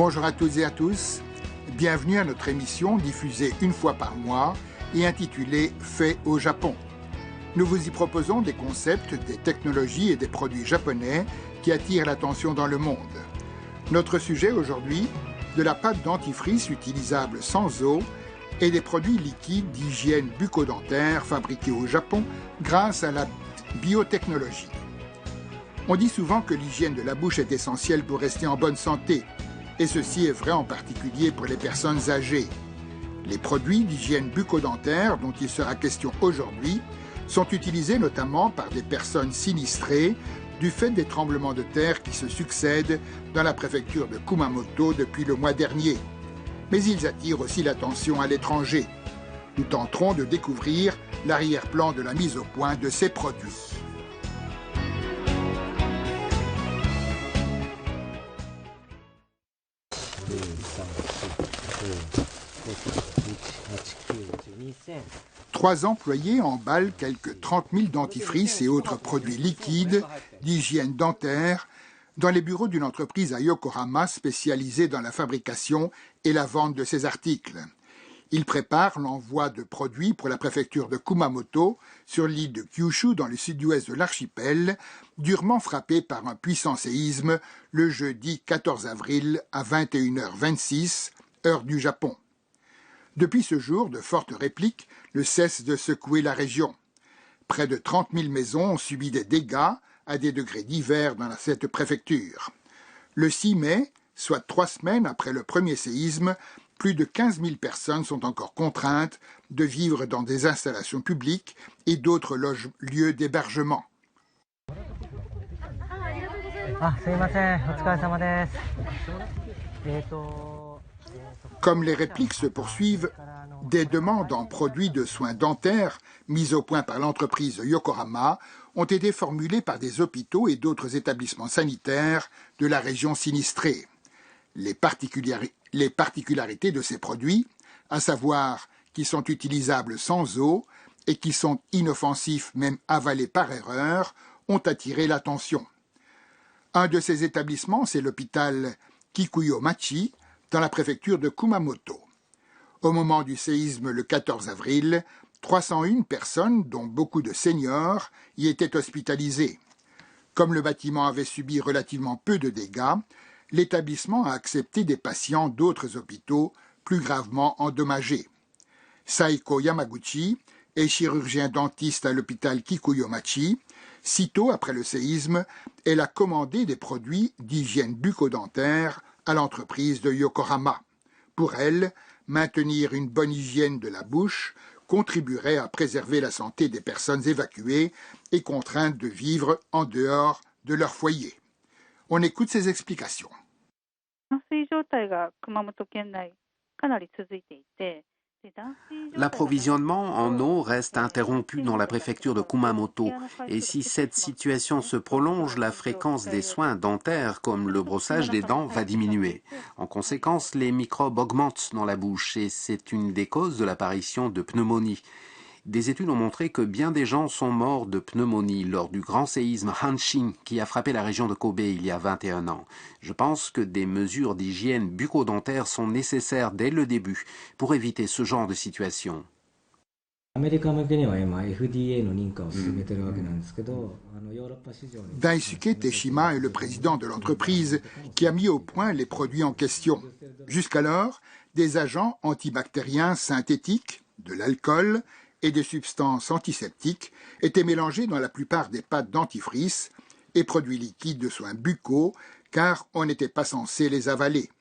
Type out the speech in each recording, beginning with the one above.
Bonjour à toutes et à tous, bienvenue à notre émission diffusée une fois par mois et intitulée « Fait au Japon ». Nous vous y proposons des concepts, des technologies et des produits japonais qui attirent l'attention dans le monde. Notre sujet aujourd'hui, de la pâte dentifrice utilisable sans eau et des produits liquides d'hygiène bucco-dentaire fabriqués au Japon grâce à la biotechnologie. On dit souvent que l'hygiène de la bouche est essentielle pour rester en bonne santé, et ceci est vrai en particulier pour les personnes âgées. Les produits d'hygiène bucco-dentaire dont il sera question aujourd'hui sont utilisés notamment par des personnes sinistrées du fait des tremblements de terre qui se succèdent dans la préfecture de Kumamoto depuis le mois dernier. Mais ils attirent aussi l'attention à l'étranger. Nous tenterons de découvrir l'arrière-plan de la mise au point de ces produits. Trois employés emballent quelques 30 000 dentifrices et autres produits liquides d'hygiène dentaire dans les bureaux d'une entreprise à Yokohama spécialisée dans la fabrication et la vente de ces articles. Ils préparent l'envoi de produits pour la préfecture de Kumamoto sur l'île de Kyushu dans le sud-ouest de l'archipel, durement frappée par un puissant séisme le jeudi 14 avril à 21h26, heure du Japon. Depuis ce jour, de fortes répliques ne cessent de secouer la région. Près de 30 000 maisons ont subi des dégâts à des degrés divers dans cette préfecture. Le 6 mai, soit 3 semaines après le premier séisme, plus de 15 000 personnes sont encore contraintes de vivre dans des installations publiques et d'autres lieux d'hébergement. Comme les répliques se poursuivent, des demandes en produits de soins dentaires mises au point par l'entreprise Yokohama ont été formulées par des hôpitaux et d'autres établissements sanitaires de la région sinistrée. Les particularités de ces produits, à savoir qu'ils sont utilisables sans eau et qu'ils sont inoffensifs même avalés par erreur, ont attiré l'attention. Un de ces établissements, c'est l'hôpital Kikuyo-machi, dans la préfecture de Kumamoto. Au moment du séisme le 14 avril, 301 personnes, dont beaucoup de seniors, y étaient hospitalisées. Comme le bâtiment avait subi relativement peu de dégâts, l'établissement a accepté des patients d'autres hôpitaux plus gravement endommagés. Saiko Yamaguchi est chirurgien dentiste à l'hôpital Kikuyo-machi. Sitôt après le séisme, elle a commandé des produits d'hygiène bucco-dentaire à l'entreprise de Yokohama. Pour elle, maintenir une bonne hygiène de la bouche contribuerait à préserver la santé des personnes évacuées et contraintes de vivre en dehors de leur foyer. On écoute ses explications. L'approvisionnement en eau reste interrompu dans la préfecture de Kumamoto et si cette situation se prolonge, la fréquence des soins dentaires comme le brossage des dents va diminuer. En conséquence, les microbes augmentent dans la bouche et c'est une des causes de l'apparition de pneumonie. Des études ont montré que bien des gens sont morts de pneumonie lors du grand séisme Hanshin qui a frappé la région de Kobe il y a 21 ans. Je pense que des mesures d'hygiène bucco-dentaire sont nécessaires dès le début pour éviter ce genre de situation. Daisuke Teshima est le président de l'entreprise qui a mis au point les produits en question. Jusqu'alors, des agents antibactériens synthétiques, de l'alcool et des substances antiseptiques étaient mélangées dans la plupart des pâtes dentifrice et produits liquides de soins buccaux car on n'était pas censé les avaler.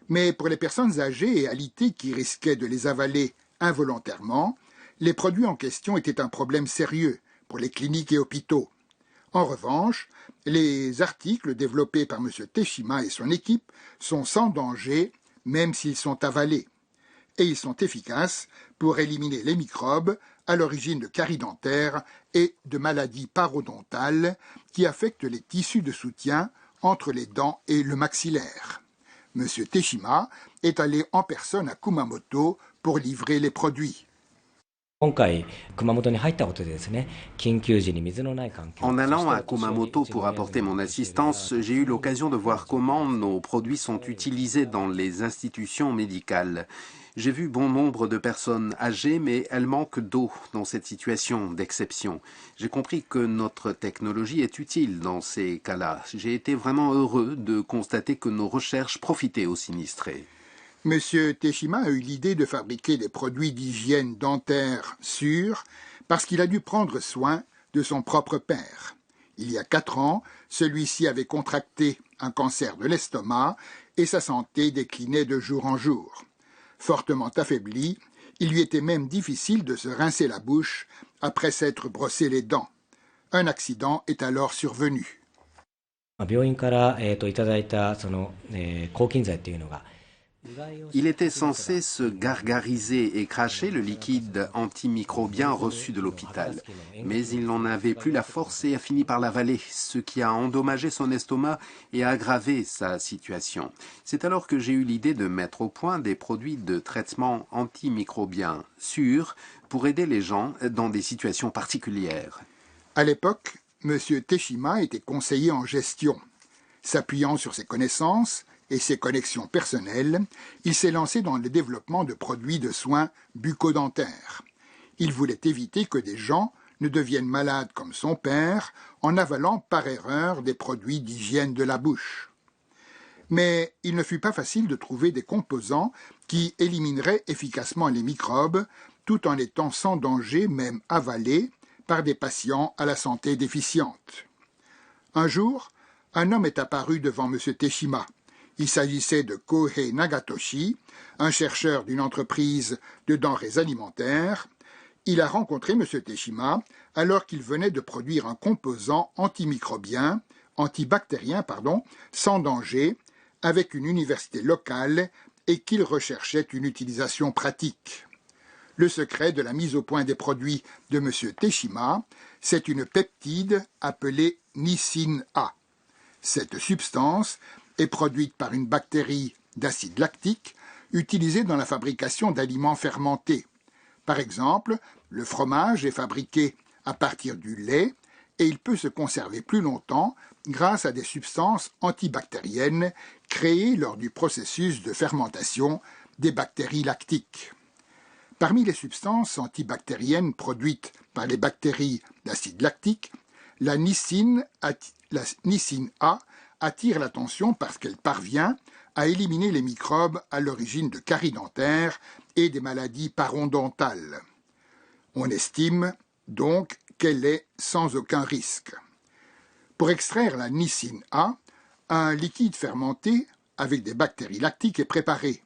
Mais pour les personnes âgées et alitées qui risquaient de les avaler involontairement, les produits en question étaient un problème sérieux pour les cliniques et hôpitaux. En revanche, les articles développés par M. Teshima et son équipe sont sans danger même s'ils sont avalés. Et ils sont efficaces pour éliminer les microbes à l'origine de caries dentaires et de maladies parodontales qui affectent les tissus de soutien entre les dents et le maxillaire. M. Teshima est allé en personne à Kumamoto pour livrer les produits. En allant à Kumamoto pour apporter mon assistance, j'ai eu l'occasion de voir comment nos produits sont utilisés dans les institutions médicales. J'ai vu bon nombre de personnes âgées, mais elles manquent d'eau dans cette situation d'exception. J'ai compris que notre technologie est utile dans ces cas-là. J'ai été vraiment heureux de constater que nos recherches profitaient aux sinistrés. Monsieur Teshima a eu l'idée de fabriquer des produits d'hygiène dentaire sûrs parce qu'il a dû prendre soin de son propre père. Il y a 4 ans, celui-ci avait contracté un cancer de l'estomac et sa santé déclinait de jour en jour. Fortement affaibli, il lui était même difficile de se rincer la bouche après s'être brossé les dents. Un accident est alors survenu. Il était censé se gargariser et cracher le liquide antimicrobien reçu de l'hôpital. Mais il n'en avait plus la force et a fini par l'avaler, ce qui a endommagé son estomac et aggravé sa situation. C'est alors que j'ai eu l'idée de mettre au point des produits de traitement antimicrobien sûrs pour aider les gens dans des situations particulières. À l'époque, M. Teshima était conseiller en gestion. S'appuyant sur ses connaissances et ses connexions personnelles, il s'est lancé dans le développement de produits de soins bucco-dentaires. Il voulait éviter que des gens ne deviennent malades comme son père en avalant par erreur des produits d'hygiène de la bouche. Mais il ne fut pas facile de trouver des composants qui élimineraient efficacement les microbes tout en étant sans danger, même avalés, par des patients à la santé déficiente. Un jour, un homme est apparu devant M. Teshima. Il s'agissait de Kohei Nagatoshi, un chercheur d'une entreprise de denrées alimentaires. Il a rencontré M. Teshima alors qu'il venait de produire un composant antibactérien, sans danger, avec une université locale et qu'il recherchait une utilisation pratique. Le secret de la mise au point des produits de M. Teshima, c'est une peptide appelée Nisin A. Cette substance est produite par une bactérie d'acide lactique utilisée dans la fabrication d'aliments fermentés. Par exemple, le fromage est fabriqué à partir du lait et il peut se conserver plus longtemps grâce à des substances antibactériennes créées lors du processus de fermentation des bactéries lactiques. Parmi les substances antibactériennes produites par les bactéries d'acide lactique, la Nisin A attire l'attention parce qu'elle parvient à éliminer les microbes à l'origine de caries dentaires et des maladies parodontales. On estime donc qu'elle est sans aucun risque. Pour extraire la Nisin A, un liquide fermenté avec des bactéries lactiques est préparé.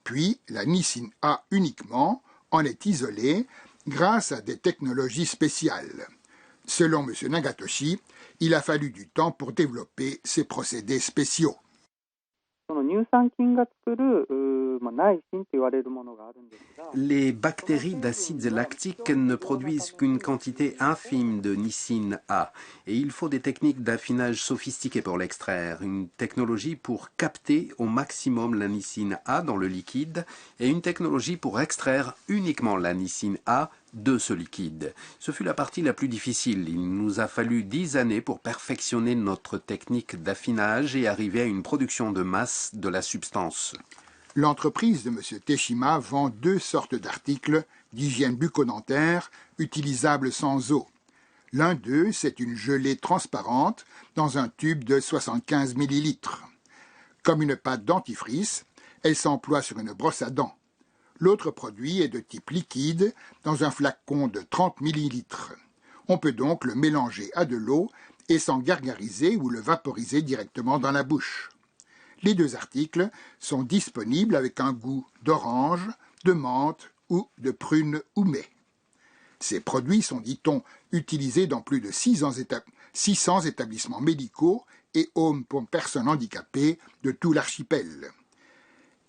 Puis la Nisin A uniquement en est isolée grâce à des technologies spéciales. Selon M. Nagatoshi, il a fallu du temps pour développer ces procédés spéciaux. Les bactéries d'acide lactique ne produisent qu'une quantité infime de Nisin A et il faut des techniques d'affinage sophistiquées pour l'extraire, une technologie pour capter au maximum la Nisin A dans le liquide et une technologie pour extraire uniquement la Nisin A de ce liquide. Ce fut la partie la plus difficile. Il nous a fallu 10 années pour perfectionner notre technique d'affinage et arriver à une production de masse de la substance. L'entreprise de M. Teshima vend 2 sortes d'articles d'hygiène bucco-dentaire utilisables sans eau. L'un d'eux, c'est une gelée transparente dans un tube de 75 ml. Comme une pâte dentifrice, elle s'emploie sur une brosse à dents. L'autre produit est de type liquide dans un flacon de 30 ml. On peut donc le mélanger à de l'eau et s'en gargariser ou le vaporiser directement dans la bouche. Les 2 articles sont disponibles avec un goût d'orange, de menthe ou de prune oumé. Ces produits sont, dit-on, utilisés dans plus de 600 établissements médicaux et homes pour personnes handicapées de tout l'archipel.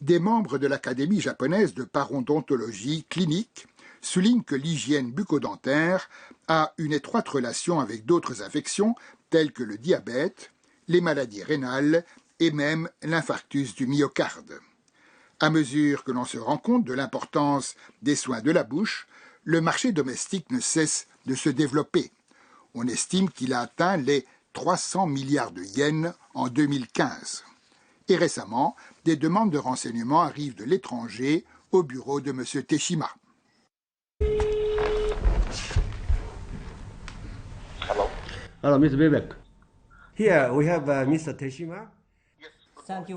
Des membres de l'Académie japonaise de parodontologie clinique soulignent que l'hygiène bucco-dentaire a une étroite relation avec d'autres affections telles que le diabète, les maladies rénales et même l'infarctus du myocarde. À mesure que l'on se rend compte de l'importance des soins de la bouche, le marché domestique ne cesse de se développer. On estime qu'il a atteint les 300 milliards de yens en 2015. Et récemment, des demandes de renseignements arrivent de l'étranger au bureau de M. Teshima. Hello, Mr. Vivek. Here we have Mr. Teshima.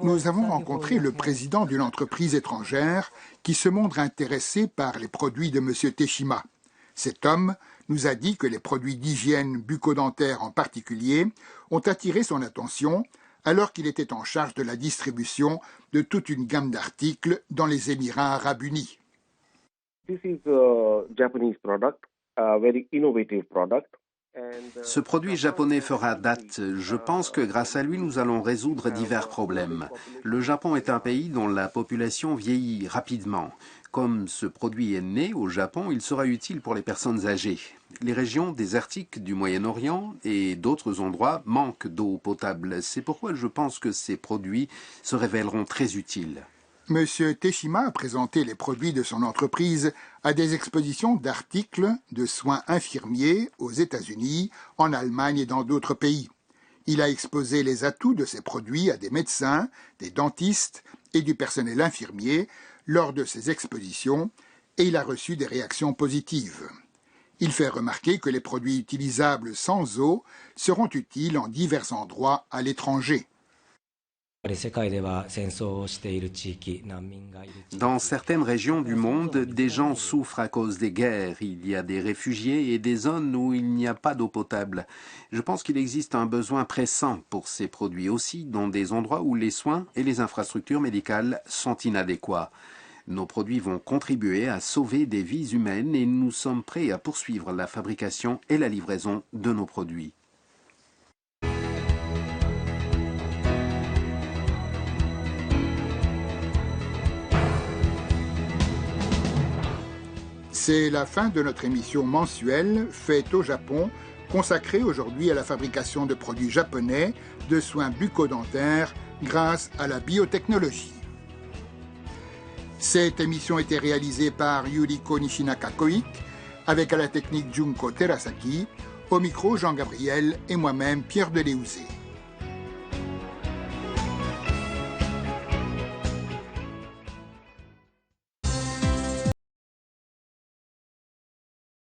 Nous avons rencontré le président d'une entreprise étrangère qui se montre intéressé par les produits de M. Teshima. Cet homme nous a dit que les produits d'hygiène bucco-dentaire en particulier ont attiré son attention alors qu'il était en charge de la distribution de toute une gamme d'articles dans les Émirats arabes unis. This is a Japanese product, a very innovative product. Ce produit japonais fera date. Je pense que grâce à lui, nous allons résoudre divers problèmes. Le Japon est un pays dont la population vieillit rapidement. Comme ce produit est né au Japon, il sera utile pour les personnes âgées. Les régions désertiques du Moyen-Orient et d'autres endroits manquent d'eau potable. C'est pourquoi je pense que ces produits se révéleront très utiles. M. Teshima a présenté les produits de son entreprise à des expositions d'articles de soins infirmiers aux États-Unis, en Allemagne et dans d'autres pays. Il a exposé les atouts de ces produits à des médecins, des dentistes et du personnel infirmier lors de ces expositions et il a reçu des réactions positives. Il fait remarquer que les produits utilisables sans eau seront utiles en divers endroits à l'étranger. Dans certaines régions du monde, des gens souffrent à cause des guerres. Il y a des réfugiés et des zones où il n'y a pas d'eau potable. Je pense qu'il existe un besoin pressant pour ces produits aussi dans des endroits où les soins et les infrastructures médicales sont inadéquats. Nos produits vont contribuer à sauver des vies humaines et nous sommes prêts à poursuivre la fabrication et la livraison de nos produits. C'est la fin de notre émission mensuelle Faite au Japon, consacrée aujourd'hui à la fabrication de produits japonais de soins bucco-dentaires grâce à la biotechnologie. Cette émission était réalisée par Yuriko Nishinaka Koik, avec à la technique Junko Terasaki, au micro Jean-Gabriel et moi-même Pierre Deléouzé.